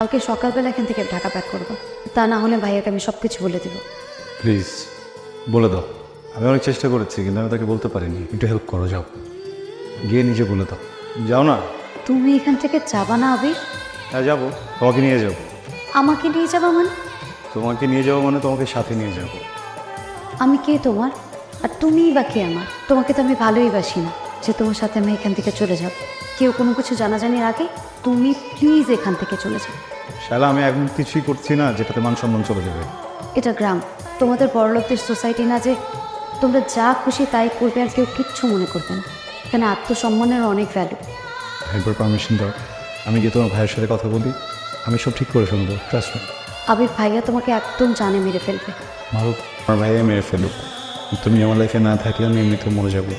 কালকে সকালবেলা এখান থেকে ঢাকা প্যাক করবো, তা না হলে ভাইয়াকে আমি সব কিছু বলে দেবো। প্লিজ বলে দাও। আমি অনেক চেষ্টা করেছি কিন্তু আমি তাকে বলতে পারিনি। একটু হেল্প করো, যাও গিয়ে নিজে বলে দাও। যাও না। তুমি এখান থেকে যাবা না আবির? হ্যাঁ যাবো, তোমাকে নিয়ে যাবো। আমাকে নিয়ে যাবা মানে? তোমাকে নিয়ে যাবো মানে তোমাকে সাথে নিয়ে যাবো। আমি কে তোমার? আর তুমিই বা কে আমার? তোমাকে তো আমি ভালোই বাসি না যে তোমার সাথে আমি এখান থেকে চলে যাব। কেউ কোনো কিছু জানাজানির আগে তুমি প্লিজ এখান থেকে চলে যাও। শালা আমি এখন কিছুই করছি না যেটাতে মান সম্মান চলে যাবে। এটা গ্রাম, তোমাদের বড়লোকদের সোসাইটি না যে তোমরা যা খুশি তাই করবে আর কেউ কিচ্ছু মনে করবে না। এখানে আত্মসম্মানের অনেক ভ্যালু। একবার পারমিশন দাও, আমি গিয়ে তোমার ভাইয়ের সাথে কথা বলি। আমি সব ঠিক করে ফেলবো, ট্রাস্ট মি। আবির ভাইয়া তোমাকে একদম জানে মেরে ফেলবে। মারুক, আমার ভাইয়া মেরে ফেলুক, তুমি আমার লাইফে না থাকলে আমি এমনিতেও মরে যাবো।